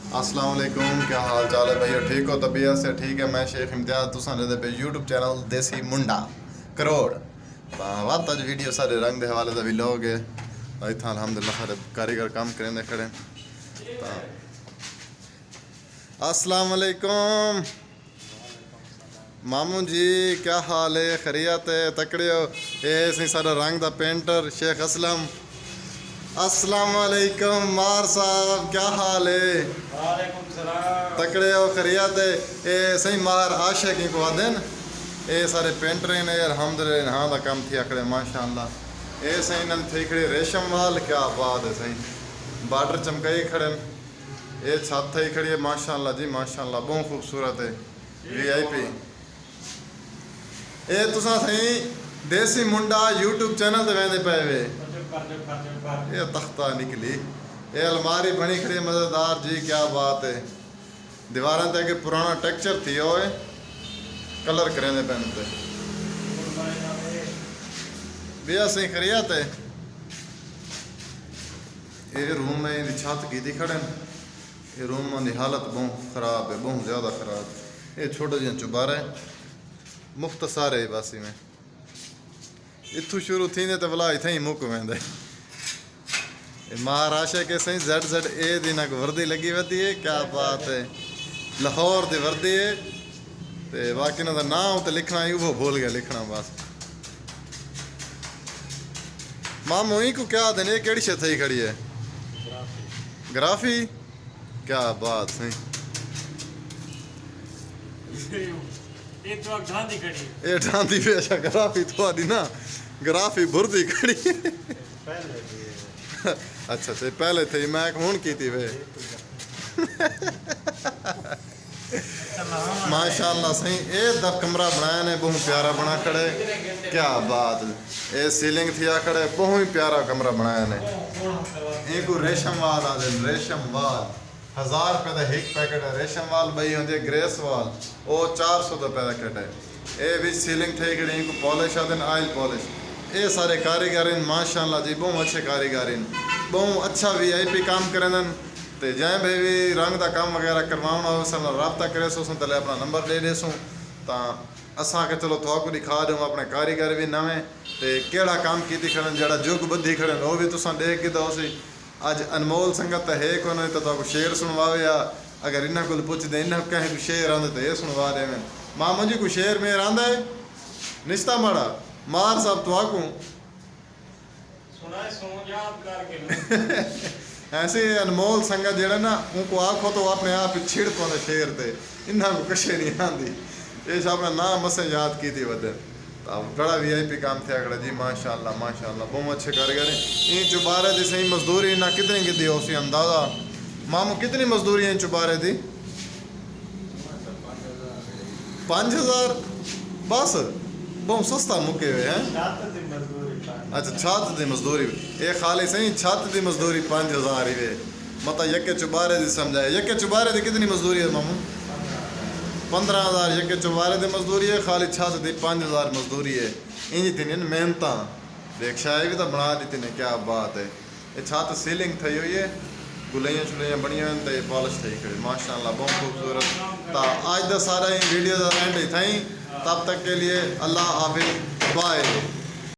अस्सलाम वालेकुम, क्या हाल चाल है भैया? ठीक हो? तबीयत से ठीक है? मैं शेख इम्तियाज़, तुसां दे पे यूट्यूब चैनल देसी मुंडा करोड़ वत अज वीडियो सारे रंग के हवाले का भी लोग है। इतना अलहमदुलिल्लाह सारे कारीगर काम करेंदे खड़े। अस्सलाम वालेकुम मामू जी, क्या हाल है? खैरियत है? तकड़े हो? ये सही सारा रंग दा पेंटर शेख असलम। अस्सलाम वालेकुम मार साहब, क्या हाल है? वालेकुम सलाम। तकड़े हो? खैरियत है? ये सही मार आशिक को आदन ये सारे पेंटर ने अल्हम्दुलिल्लाह हाँ दा काम थी खड़े माशाअल्लाह। ये सही नल थी खड़े रेशम वाल, क्या बात है सही बॉर्डर चमकाई खड़े। ये छत थी खड़ी है माशाअल्लाह जी माशाअल्लाह, बहुत खूबसूरत है वीआईपी। ये तुसा सही देसी मुंडा यूट्यूब चैनल ते वेंदे पे वे। ये तख्ता निकली, ये अलमारी बनी खड़ी मज़ेदार जी, क्या बात है। दीवारों ते पुराना टेक्चर थी हो कलर करेंदे पैन ते भैया सही खरियात है। ये रूम में इनकी छत की थी खड़े, ये रूम की हालत बहुत ख़राब है, बहुत ज़्यादा ख़राब। ये छोटे जिहा चुबारा है मुख्तसार है बासी में, इतों शुरू थी तो भला इतना ही मुक वेंदा। महाराष्ट्र के सही ZZA दी ना वर्दी लगी वती है, क्या बात है। लाहौर दी वर्दी है ते बाकी ना नाम तो लिखना ही वो भूल गया लिखना बस। मामू ही को क्या देने केड़ी शे थई खड़ी है? ग्राफी, क्या बात सही। ये तो ढांडी खड़ी है। ये ढांडी पे अच्छा ग्राफी तो आदि ना ग्राफी भुरदी खड़ी है। अच्छा अच्छा पहले थी मैं हुन की थी वे। माशाअल्लाह सही ए द कमरा बनाया ने बहुत प्यारा बना खड़े, क्या बात। ए सीलिंग थी खड़े, बहुत ही प्यारा कमरा बनाया ने। एक रेशम वाल आ दे, रेशम वाल 1000 रुपए का एक पैकेट है। रेशम वाल बई होंगे ग्रेस वाल वो 400 का पैकेट है। ए भी सीलिंग थी खड़ी, इनको पॉलिश आदन ऑयल पॉलिश। ये सारे कारीगर माशाअल्लाह जी, बहुत अच्छे कारीगर बहुत अच्छा वीआईपी काम करें। तो जै भाई भी रंग का काम वगैरह करवाना हो सब रबता करे सो तले अपना नंबर दे देसूँ तो असा के चलो थोड़ा दिखा दूँ अपने कारीगर भी नवें तो केड़ा काम की खड़न जरा जुग बुद्धि खड़न वो भी तुसा देख के दो सी। अज अनमोल संगत है को नहीं तो शेर सुनवावे, या अगर इन्हों को पुछते इन्हें कहीं को शेर आंदे तो ये सुनवा दे। मामू जी को शेर में आंदा है निश्ता माड़ा मार साहब तो आकू ऐसे अनमोल संगत जड़ा ना उनको आखो तो अपने आप ही छिड़ पाते शेर थे, इन्हों को कशे नहीं आती। ये अपना नाम मसे याद की थी वदन तो बड़ा वीआईपी काम थे अगड़ा जी माशाअल्लाह माशाअल्लाह, बहुत अच्छे कारीगर हैं। इन चुबारे दी सही मजदूरी ना कितनी की दी हो सी अंदाज़ा? मामू कितनी मजदूरी है इन चुबारे दी? 5000 बस, बहुत सस्ता मुके हुए हैं। अच्छा छत की मजदूरी ये खाली सही छत की मजदूरी 5000 ही वे मतलब यके चुबारे की समझाए। यके चुबारे की कितनी मजदूरी है मामू? 15000 यके चुबारे की मजदूरी है, खाली छत की 5000 मजदूरी है। इंज थी मेहनत देख शायद भी तो बना दी ने, क्या बात है। ये छत सीलिंग थी हुई है, गुलैया शुलैया बनी हुई तो पॉलिश थी खड़ी माशाअल्लाह, बहुत खूबसूरत। तो आज का सारा वीडियो का एंड ही थी, तब तक के लिए अल्लाह हाफिज़, बाय।